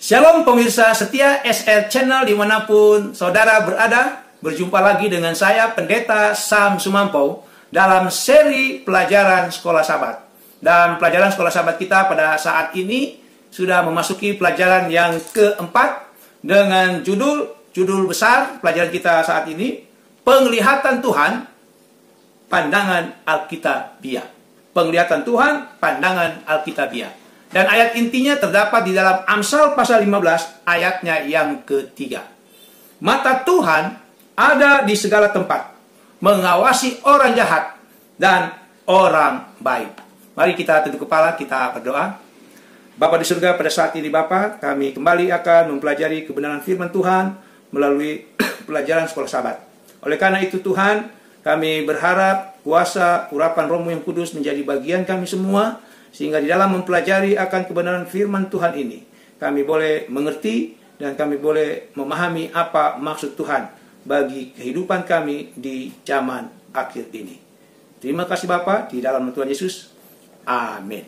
Shalom pemirsa setia SR Channel dimanapun saudara berada. Berjumpa lagi dengan saya Pendeta Sam Sumampo dalam seri pelajaran Sekolah Sabat. Dan pelajaran Sekolah Sabat kita pada saat ini sudah memasuki pelajaran yang keempat dengan judul besar pelajaran kita saat ini, Penglihatan Tuhan, Pandangan Alkitabiah. Penglihatan Tuhan, Pandangan Alkitabiah. Dan ayat intinya terdapat di dalam Amsal pasal 15 ayatnya yang ketiga. Mata Tuhan ada di segala tempat, mengawasi orang jahat dan orang baik. Mari kita tunduk kepala, kita berdoa. Bapa di surga, pada saat ini Bapa, kami kembali akan mempelajari kebenaran firman Tuhan melalui pelajaran Sekolah Sabat. Oleh karena itu Tuhan, kami berharap kuasa urapan Roh-Mu yang Kudus menjadi bagian kami semua, sehingga di dalam mempelajari akan kebenaran firman Tuhan ini, kami boleh mengerti dan kami boleh memahami apa maksud Tuhan bagi kehidupan kami di zaman akhir ini. Terima kasih Bapa, di dalam Tuhan Yesus. Amin.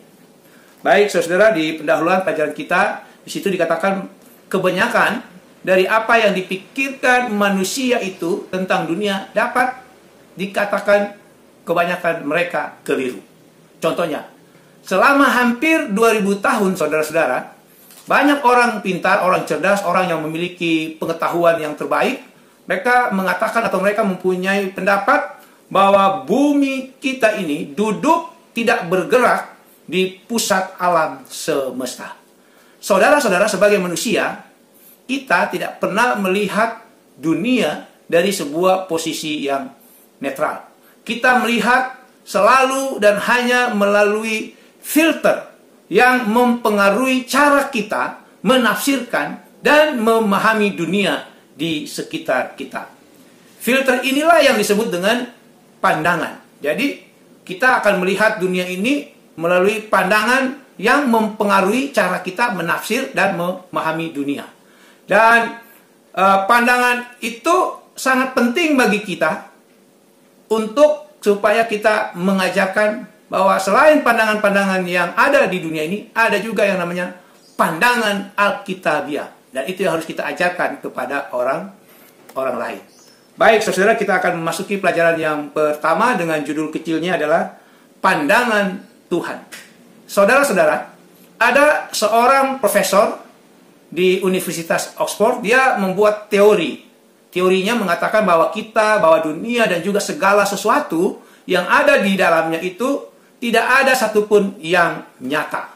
Baik saudara, di pendahuluan pelajaran kita, di situ dikatakan kebanyakan dari apa yang dipikirkan manusia itu tentang dunia dapat dikatakan kebanyakan mereka keliru. Contohnya, selama hampir 2000 tahun saudara-saudara, banyak orang pintar, orang cerdas, orang yang memiliki pengetahuan yang terbaik, mereka mengatakan atau mereka mempunyai pendapat bahwa bumi kita ini duduk tidak bergerak di pusat alam semesta. Saudara-saudara, sebagai manusia, kita tidak pernah melihat dunia dari sebuah posisi yang netral. Kita melihat selalu dan hanya melalui filter yang mempengaruhi cara kita menafsirkan dan memahami dunia di sekitar kita. Filter inilah yang disebut dengan pandangan. Jadi kita akan melihat dunia ini melalui pandangan yang mempengaruhi cara kita menafsir dan memahami dunia. Dan pandangan itu sangat penting bagi kita untuk supaya kita mengajarkan bahwa selain pandangan-pandangan yang ada di dunia ini, ada juga yang namanya pandangan Alkitabiah. Dan itu yang harus kita ajarkan kepada orang lain. Baik, saudara, kita akan memasuki pelajaran yang pertama dengan judul kecilnya adalah Pandangan Tuhan. Saudara-saudara, ada seorang profesor di Universitas Oxford, dia membuat teori. Teorinya mengatakan bahwa dunia dan juga segala sesuatu yang ada di dalamnya itu tidak ada satupun yang nyata.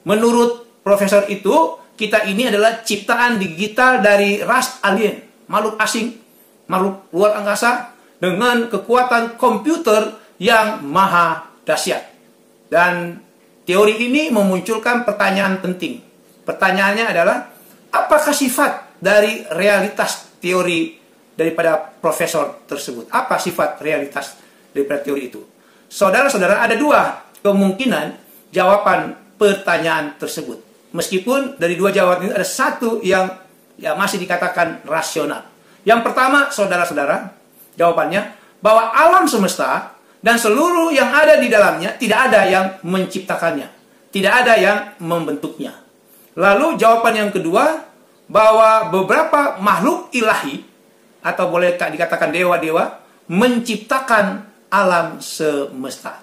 Menurut profesor itu, kita ini adalah ciptaan digital dari ras alien, makhluk asing, makhluk luar angkasa, dengan kekuatan komputer yang maha dahsyat. Dan teori ini memunculkan pertanyaan penting. Pertanyaannya adalah, apakah sifat dari realitas teori daripada profesor tersebut? Apa sifat realitas daripada teori itu? Saudara-saudara, ada dua kemungkinan jawaban pertanyaan tersebut. Meskipun dari dua jawaban ini ada satu yang masih dikatakan rasional. Yang pertama, saudara-saudara, jawabannya bahwa alam semesta dan seluruh yang ada di dalamnya tidak ada yang menciptakannya, tidak ada yang membentuknya. Lalu jawaban yang kedua, bahwa beberapa makhluk ilahi atau boleh dikatakan dewa-dewa menciptakan alam semesta.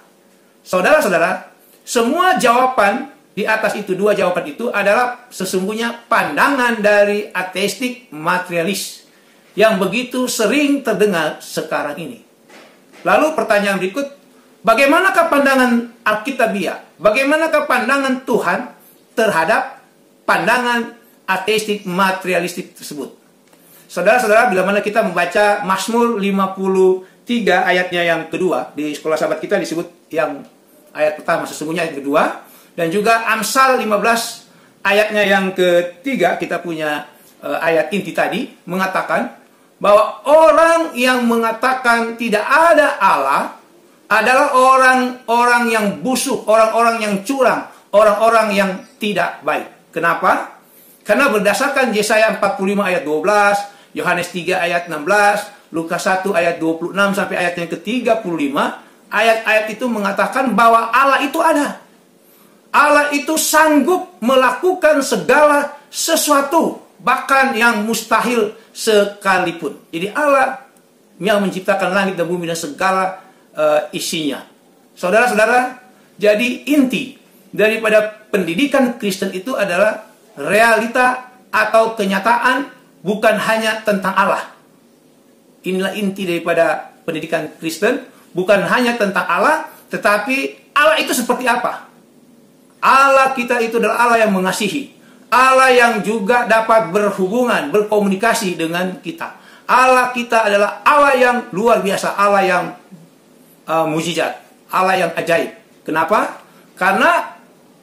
Saudara-saudara, semua jawaban di atas itu, dua jawaban itu adalah sesungguhnya pandangan dari ateistik materialis yang begitu sering terdengar sekarang ini. Lalu pertanyaan berikut, bagaimanakah pandangan Alkitabiah? Bagaimanakah pandangan Tuhan terhadap pandangan ateistik materialistik tersebut? Saudara-saudara, bila mana kita membaca Mazmur 53 ayatnya yang kedua, di Sekolah Sabat kita disebut yang ayat pertama, sesungguhnya ayat kedua, dan juga Amsal 15 ayatnya yang ketiga, kita punya ayat inti tadi, mengatakan bahwa orang yang mengatakan tidak ada Allah adalah orang-orang yang busuk, orang-orang yang curang, orang-orang yang tidak baik. Kenapa? Karena berdasarkan Yesaya 45 ayat 12, Yohanes 3 ayat 16, Lukas 1 ayat 26 sampai ayat yang ke-35, ayat-ayat itu mengatakan bahwa Allah itu ada. Allah itu sanggup melakukan segala sesuatu, bahkan yang mustahil sekalipun. Jadi Allah yang menciptakan langit dan bumi dan segala isinya. Saudara-saudara, jadi inti daripada pendidikan Kristen itu adalah realita atau kenyataan, bukan hanya tentang Allah. Inilah inti daripada pendidikan Kristen, bukan hanya tentang Allah, tetapi Allah itu seperti apa? Allah kita itu adalah Allah yang mengasihi, Allah yang juga dapat berhubungan, berkomunikasi dengan kita. Allah kita adalah Allah yang luar biasa, Allah yang mujizat, Allah yang ajaib. Kenapa? Karena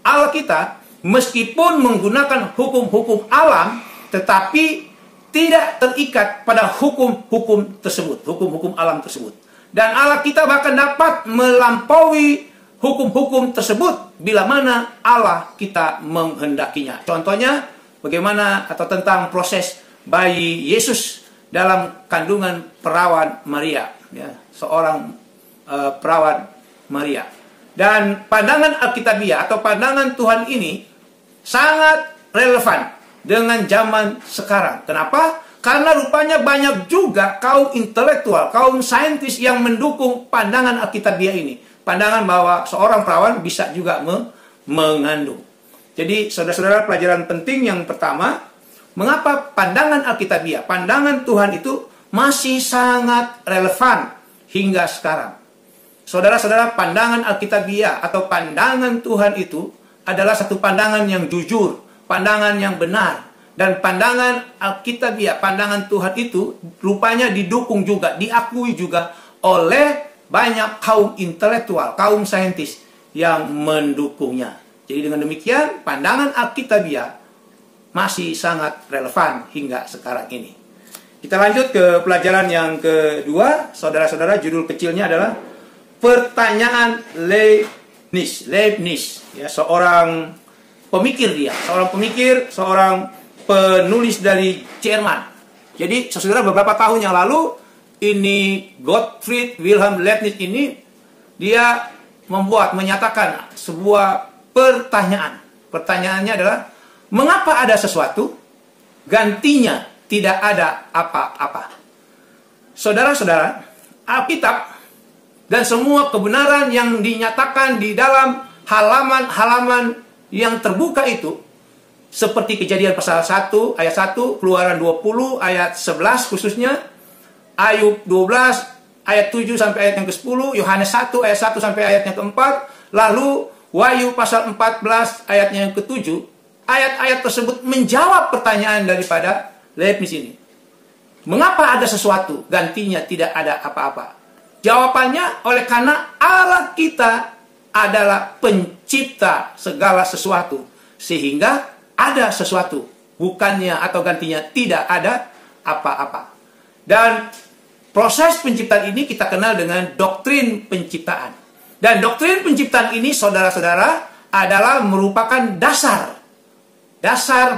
Allah kita meskipun menggunakan hukum-hukum alam, tetapi tidak terikat pada hukum-hukum tersebut, hukum-hukum alam tersebut. Dan Allah kita bahkan dapat melampaui hukum-hukum tersebut bila mana Allah kita menghendakinya. Contohnya bagaimana atau tentang proses bayi Yesus dalam kandungan perawan Maria, ya, seorang perawan Maria. Dan pandangan Alkitabiah atau pandangan Tuhan ini sangat relevan dengan zaman sekarang. Kenapa? Karena rupanya banyak juga kaum intelektual, kaum saintis yang mendukung pandangan Alkitabiah ini. Pandangan bahwa seorang perawan bisa juga mengandung. Jadi saudara-saudara, pelajaran penting yang pertama, mengapa pandangan Alkitabiah, pandangan Tuhan itu masih sangat relevan hingga sekarang. Saudara-saudara, pandangan Alkitabiah atau pandangan Tuhan itu adalah satu pandangan yang jujur, pandangan yang benar. Dan pandangan Alkitabiah, pandangan Tuhan itu rupanya didukung juga, diakui juga oleh banyak kaum intelektual, kaum saintis yang mendukungnya. Jadi dengan demikian, pandangan Alkitabiah masih sangat relevan hingga sekarang ini. Kita lanjut ke pelajaran yang kedua. Saudara-saudara, judul kecilnya adalah Pertanyaan Leibniz. Ya, seorang pemikir dia, seorang penulis dari Jerman. Jadi, saudara, beberapa tahun yang lalu, ini Gottfried Wilhelm Leibniz ini, dia menyatakan sebuah pertanyaan. Pertanyaannya adalah, mengapa ada sesuatu, gantinya tidak ada apa-apa? Saudara-saudara, Alkitab dan semua kebenaran yang dinyatakan di dalam halaman-halaman yang terbuka itu, seperti Kejadian pasal 1 ayat 1, Keluaran 20 ayat 11 khususnya, Ayub 12 ayat 7 sampai ayat yang ke-10, Yohanes 1 ayat 1 sampai ayat yang ke-4, lalu Wahyu pasal 14 ayatnya yang ke-7. Ayat-ayat tersebut menjawab pertanyaan daripada Leibniz ini. Mengapa ada sesuatu, gantinya tidak ada apa-apa? Jawabannya oleh karena Allah kita adalah pencipta segala sesuatu, sehingga ada sesuatu, bukannya atau gantinya tidak ada apa-apa. Dan proses penciptaan ini kita kenal dengan doktrin penciptaan. Dan doktrin penciptaan ini, saudara-saudara, adalah merupakan dasar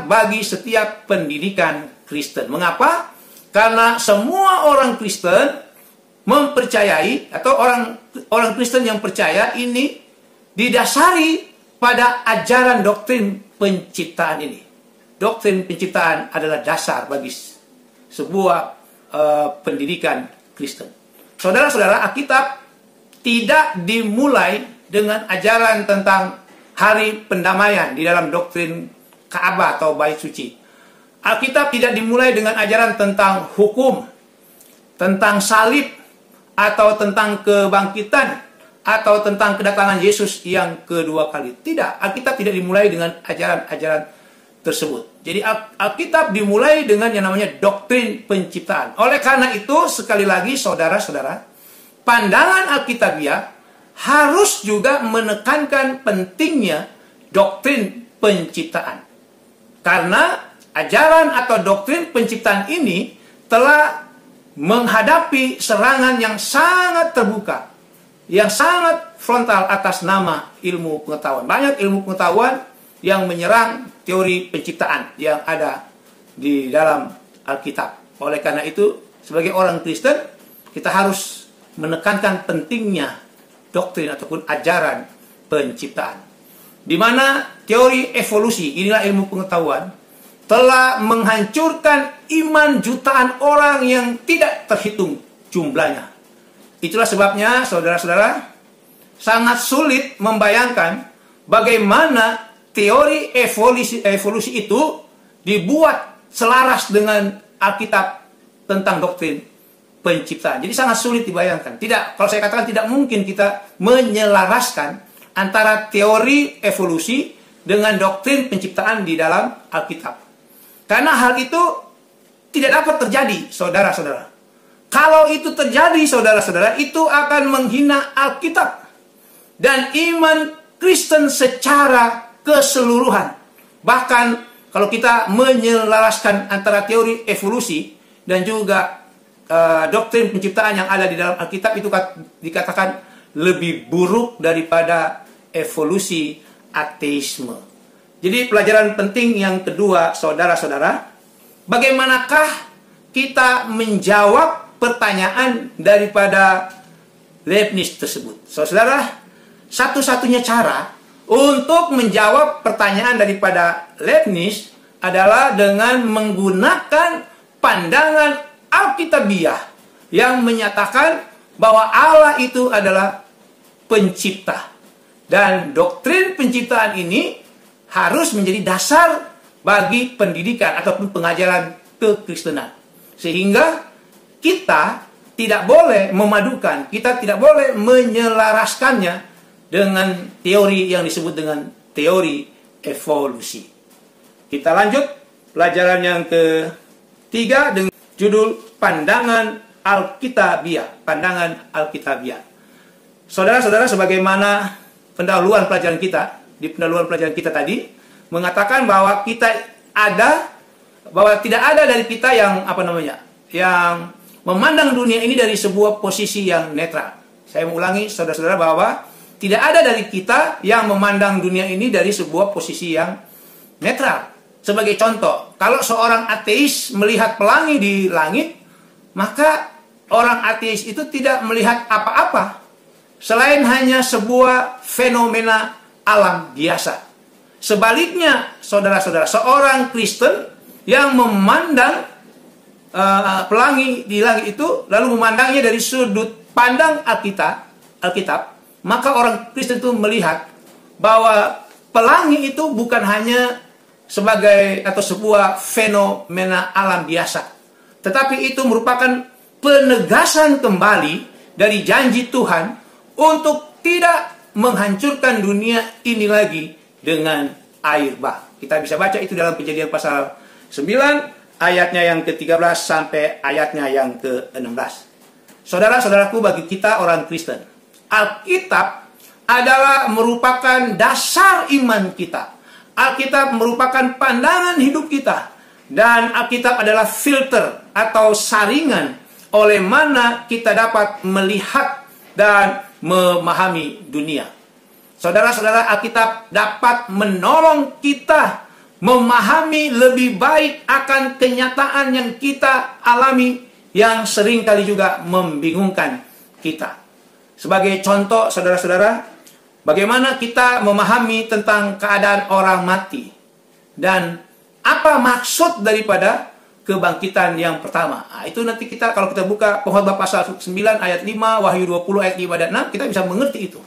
bagi setiap pendidikan Kristen. Mengapa? Karena semua orang Kristen mempercayai, atau orang Kristen yang percaya ini didasari pada ajaran doktrin penciptaan ini. Doktrin penciptaan adalah dasar bagi sebuah pendidikan Kristen. Saudara-saudara, Alkitab tidak dimulai dengan ajaran tentang hari pendamaian di dalam doktrin Ka'bah atau Bait Suci. Alkitab tidak dimulai dengan ajaran tentang hukum, tentang salib, atau tentang kebangkitan, atau tentang kedatangan Yesus yang kedua kali. Tidak, Alkitab tidak dimulai dengan ajaran-ajaran tersebut. Jadi Alkitab dimulai dengan yang namanya doktrin penciptaan. Oleh karena itu, sekali lagi saudara-saudara, pandangan Alkitabiah harus juga menekankan pentingnya doktrin penciptaan. Karena ajaran atau doktrin penciptaan ini telah menghadapi serangan yang sangat terbuka, yang sangat frontal atas nama ilmu pengetahuan. Banyak ilmu pengetahuan yang menyerang teori penciptaan yang ada di dalam Alkitab. Oleh karena itu, sebagai orang Kristen, kita harus menekankan pentingnya doktrin ataupun ajaran penciptaan. Di mana teori evolusi, inilah ilmu pengetahuan telah menghancurkan iman jutaan orang yang tidak terhitung jumlahnya. Itulah sebabnya, saudara-saudara, sangat sulit membayangkan bagaimana teori evolusi itu dibuat selaras dengan Alkitab tentang doktrin penciptaan. Jadi sangat sulit dibayangkan. Tidak, kalau saya katakan tidak mungkin kita menyelaraskan antara teori evolusi dengan doktrin penciptaan di dalam Alkitab. Karena hal itu tidak dapat terjadi, saudara-saudara. Kalau itu terjadi, saudara-saudara, itu akan menghina Alkitab dan iman Kristen secara keseluruhan. Bahkan kalau kita menyelaraskan antara teori evolusi dan juga doktrin penciptaan yang ada di dalam Alkitab, itu dikatakan lebih buruk daripada evolusi ateisme. Jadi pelajaran penting yang kedua, saudara-saudara, bagaimanakah kita menjawab pertanyaan daripada Leibniz tersebut? Saudara, satu-satunya cara untuk menjawab pertanyaan daripada Leibniz adalah dengan menggunakan pandangan Alkitabiah yang menyatakan bahwa Allah itu adalah pencipta. Dan doktrin penciptaan ini harus menjadi dasar bagi pendidikan ataupun pengajaran kekristenan. Sehingga kita tidak boleh memadukan, kita tidak boleh menyelaraskannya dengan teori yang disebut dengan teori evolusi. Kita lanjut pelajaran yang ketiga dengan judul Pandangan Alkitabiah. Pandangan Alkitabiah. Saudara-saudara, sebagaimana pendahuluan pelajaran kita, di pendahuluan pelajaran kita tadi, mengatakan bahwa bahwa tidak ada dari kita yang yang memandang dunia ini dari sebuah posisi yang netral. Saya mengulangi, saudara-saudara, bahwa tidak ada dari kita yang memandang dunia ini dari sebuah posisi yang netral. Sebagai contoh, kalau seorang ateis melihat pelangi di langit, maka orang ateis itu tidak melihat apa-apa selain hanya sebuah fenomena alam biasa. Sebaliknya, saudara-saudara, seorang Kristen yang memandang pelangi di langit itu, lalu memandangnya dari sudut pandang Alkitab, maka orang Kristen itu melihat bahwa pelangi itu bukan hanya sebagai atau sebuah fenomena alam biasa, tetapi itu merupakan penegasan kembali dari janji Tuhan untuk tidak menghancurkan dunia ini lagi dengan air bah. Kita bisa baca itu dalam Kejadian pasal 9 ayatnya yang ke-13 sampai ayatnya yang ke-16. Saudara-saudaraku, bagi kita orang Kristen, Alkitab adalah merupakan dasar iman kita. Alkitab merupakan pandangan hidup kita. Dan Alkitab adalah filter atau saringan oleh mana kita dapat melihat dan memahami dunia. Saudara-saudara, Alkitab dapat menolong kita memahami lebih baik akan kenyataan yang kita alami yang seringkali juga membingungkan kita. Sebagai contoh, saudara-saudara, bagaimana kita memahami tentang keadaan orang mati dan apa maksud daripada kebangkitan yang pertama. Nah, itu nanti kalau kita buka Pengkhotbah pasal 9 ayat 5, Wahyu 20 ayat 5 dan 6, kita bisa mengerti itu.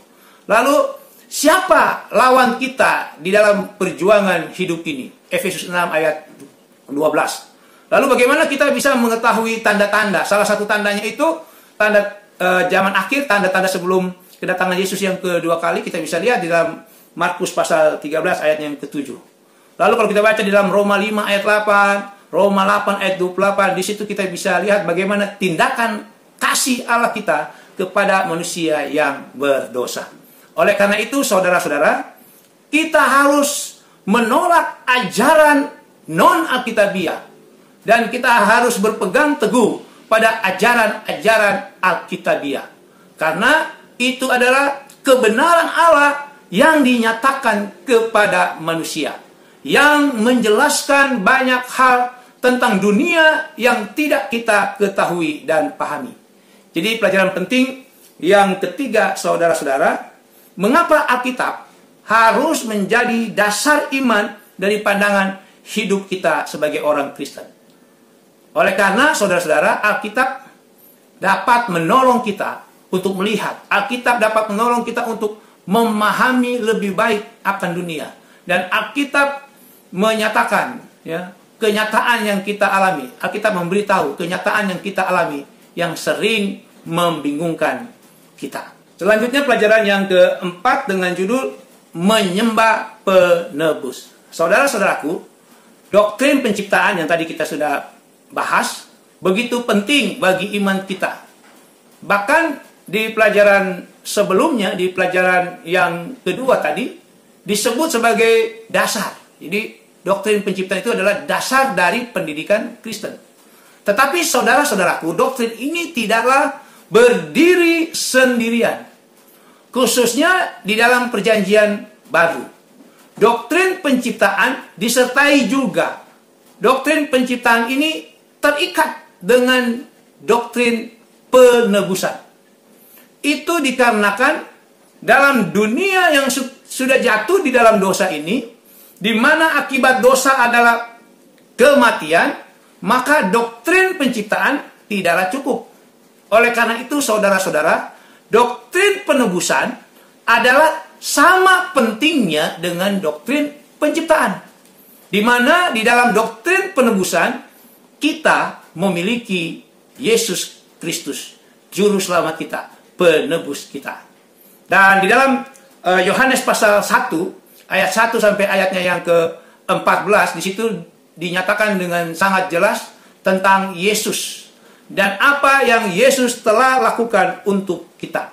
Lalu, siapa lawan kita di dalam perjuangan hidup ini? Efesus 6 ayat 12. Lalu bagaimana kita bisa mengetahui tanda-tanda? Salah satu tandanya itu tanda zaman akhir, tanda-tanda sebelum kedatangan Yesus yang kedua kali. Kita bisa lihat di dalam Markus pasal 13 ayat yang ke-7. Lalu kalau kita baca di dalam Roma 5 ayat 8, Roma 8 ayat 28, di situ kita bisa lihat bagaimana tindakan kasih Allah kita kepada manusia yang berdosa. Oleh karena itu, saudara-saudara, kita harus menolak ajaran non-Alkitabiah dan kita harus berpegang teguh pada ajaran-ajaran Alkitabiah. Karena itu adalah kebenaran Allah yang dinyatakan kepada manusia, yang menjelaskan banyak hal tentang dunia yang tidak kita ketahui dan pahami. Jadi pelajaran penting yang ketiga, saudara-saudara, mengapa Alkitab harus menjadi dasar iman dari pandangan hidup kita sebagai orang Kristen. Oleh karena, saudara-saudara, Alkitab dapat menolong kita untuk melihat. Alkitab dapat menolong kita untuk memahami lebih baik akan dunia. Dan Alkitab menyatakan ya, kenyataan yang kita alami. Alkitab memberitahu kenyataan yang kita alami yang sering membingungkan kita. Selanjutnya pelajaran yang keempat dengan judul menyembah penebus. Saudara-saudaraku, doktrin penciptaan yang tadi kita sudah bahas begitu penting bagi iman kita. Bahkan di pelajaran sebelumnya, di pelajaran yang kedua tadi, disebut sebagai dasar. Jadi doktrin penciptaan itu adalah dasar dari pendidikan Kristen. Tetapi saudara-saudaraku, doktrin ini tidaklah berdiri sendirian. Khususnya di dalam perjanjian baru. Doktrin penciptaan disertai juga. Doktrin penciptaan ini terikat dengan doktrin penebusan. Itu dikarenakan dalam dunia yang sudah jatuh di dalam dosa ini, di mana akibat dosa adalah kematian, maka doktrin penciptaan tidaklah cukup. Oleh karena itu, saudara-saudara, doktrin penebusan adalah sama pentingnya dengan doktrin penciptaan. Di mana di dalam doktrin penebusan, kita memiliki Yesus Kristus, Juru Selamat kita, penebus kita. Dan di dalam Yohanes pasal 1, ayat 1 sampai ayatnya yang ke-14, di situ dinyatakan dengan sangat jelas tentang Yesus dan apa yang Yesus telah lakukan untuk kita.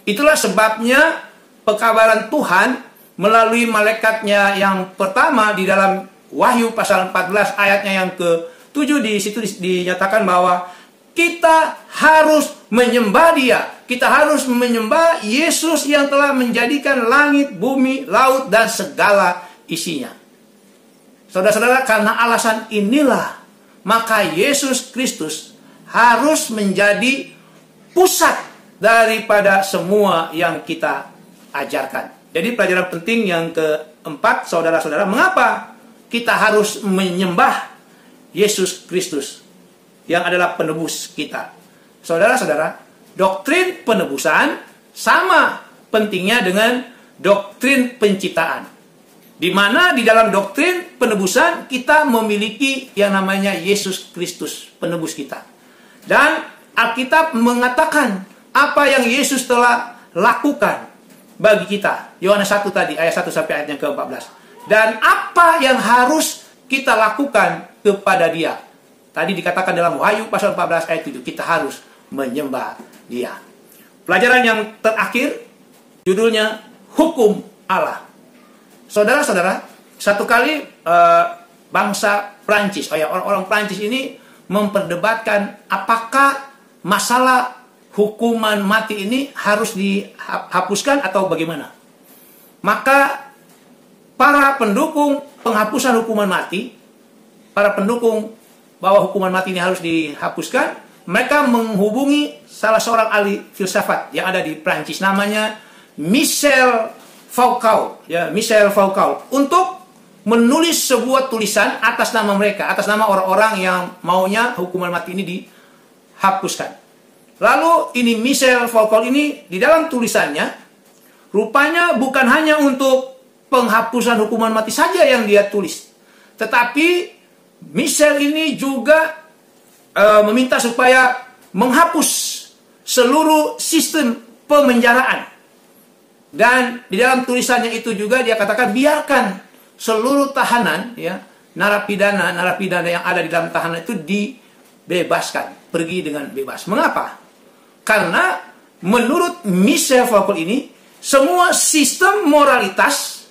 Itulah sebabnya pekabaran Tuhan melalui malaikatnya yang pertama di dalam Wahyu pasal 14 ayatnya yang ke-7, di situ dinyatakan bahwa kita harus menyembah Dia. Kita harus menyembah Yesus yang telah menjadikan langit, bumi, laut, dan segala isinya. Saudara-saudara, karena alasan inilah, maka Yesus Kristus harus menjadi pusat daripada semua yang kita ajarkan. Jadi pelajaran penting yang keempat, saudara-saudara, mengapa kita harus menyembah Yesus Kristus yang adalah penebus kita. Saudara-saudara, doktrin penebusan sama pentingnya dengan doktrin penciptaan. Di mana di dalam doktrin penebusan kita memiliki yang namanya Yesus Kristus, penebus kita. Dan Alkitab mengatakan apa yang Yesus telah lakukan bagi kita. Yohanes 1 tadi, ayat 1 sampai ayat yang ke-14. Dan apa yang harus kita lakukan kepada Dia. Tadi dikatakan dalam Wahyu pasal 14 ayat 7, kita harus menyembah Dia. Pelajaran yang terakhir, judulnya Hukum Allah. Saudara-saudara, satu kali bangsa Prancis, orang-orang Prancis ini memperdebatkan apakah masalah hukuman mati ini harus dihapuskan atau bagaimana. Maka para pendukung penghapusan hukuman mati, para pendukung bahwa hukuman mati ini harus dihapuskan, mereka menghubungi salah seorang ahli filsafat yang ada di Prancis, namanya Michel Foucault, untuk menulis sebuah tulisan atas nama mereka, atas nama orang-orang yang maunya hukuman mati ini dihapuskan. Lalu ini Michel Foucault ini di dalam tulisannya rupanya bukan hanya untuk penghapusan hukuman mati saja yang dia tulis, tetapi Michel ini juga meminta supaya menghapus seluruh sistem pemenjaraan. Dan di dalam tulisannya itu juga dia katakan biarkan seluruh tahanan, ya, narapidana yang ada di dalam tahanan itu dibebaskan, pergi dengan bebas. Mengapa? Karena menurut Michel Foucault ini semua sistem moralitas,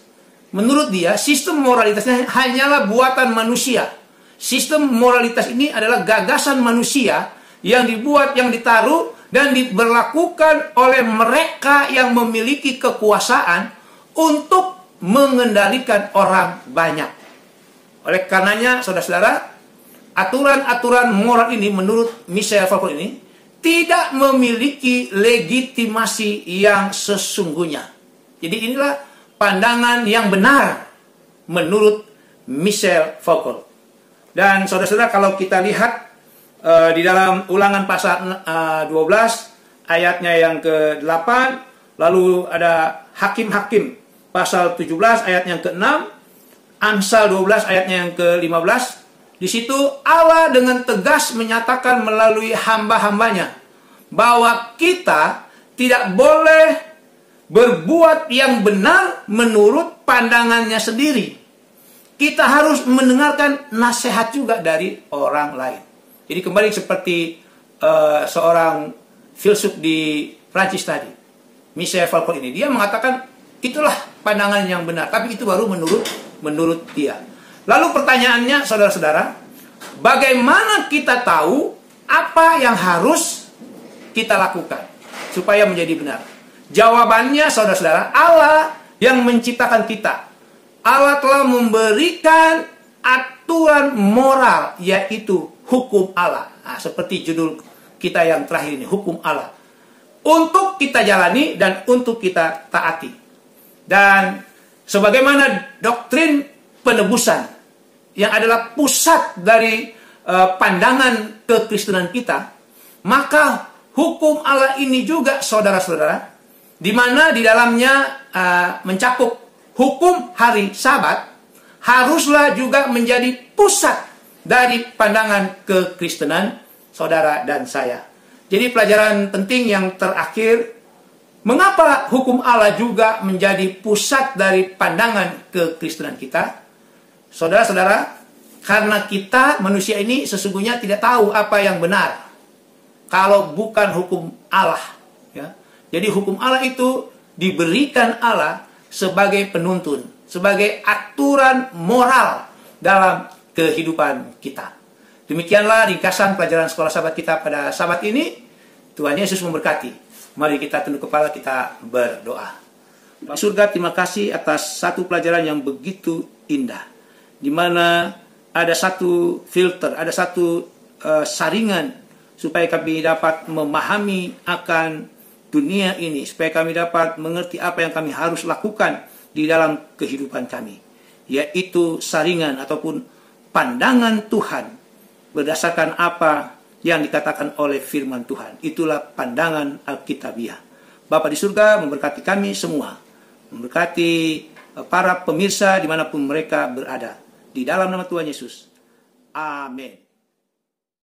menurut dia sistem moralitasnya hanyalah buatan manusia. Sistem moralitas ini adalah gagasan manusia yang dibuat, yang ditaruh dan diberlakukan oleh mereka yang memiliki kekuasaan untuk mengendalikan orang banyak. Oleh karenanya, saudara-saudara, aturan-aturan moral ini menurut Michel Foucault ini tidak memiliki legitimasi yang sesungguhnya. Jadi inilah pandangan yang benar menurut Michel Foucault. Dan saudara-saudara, kalau kita lihat di dalam Ulangan pasal 12 ayatnya yang ke-8, lalu ada Hakim-Hakim pasal 17 ayatnya yang ke-6, Amsal 12 ayatnya yang ke-15. Di situ Allah dengan tegas menyatakan melalui hamba-hambanya bahwa kita tidak boleh berbuat yang benar menurut pandangannya sendiri. Kita harus mendengarkan nasihat juga dari orang lain. Jadi kembali seperti seorang filsuf di Prancis tadi, Michel Foucault ini, dia mengatakan itulah pandangan yang benar, tapi itu baru menurut dia. Lalu pertanyaannya, saudara-saudara, bagaimana kita tahu apa yang harus kita lakukan supaya menjadi benar? Jawabannya, saudara-saudara, Allah yang menciptakan kita. Allah telah memberikan aturan moral, yaitu hukum Allah. Nah, seperti judul kita yang terakhir ini, hukum Allah. Untuk kita jalani dan untuk kita taati. Dan sebagaimana doktrin penebusan yang adalah pusat dari pandangan kekristenan kita, maka hukum Allah ini juga, saudara-saudara, di mana di dalamnya mencakup hukum hari Sabat, haruslah juga menjadi pusat dari pandangan kekristenan saudara dan saya. Jadi pelajaran penting yang terakhir, mengapa hukum Allah juga menjadi pusat dari pandangan kekristenan kita? Saudara-saudara, karena kita manusia ini sesungguhnya tidak tahu apa yang benar kalau bukan hukum Allah, ya. Jadi hukum Allah itu diberikan Allah sebagai penuntun, sebagai aturan moral dalam kehidupan kita. Demikianlah ringkasan pelajaran sekolah Sabat kita pada Sabat ini. Tuhan Yesus memberkati. Mari kita tunduk kepala, kita berdoa. Bapak surga, terima kasih atas satu pelajaran yang begitu indah, di mana ada satu filter, ada satu saringan supaya kami dapat memahami akan dunia ini, supaya kami dapat mengerti apa yang kami harus lakukan di dalam kehidupan kami, yaitu saringan ataupun pandangan Tuhan berdasarkan apa yang dikatakan oleh firman Tuhan. Itulah pandangan Alkitabiah. Bapa di surga memberkati kami semua, memberkati para pemirsa dimanapun mereka berada, di dalam nama Tuhan Yesus. Amin.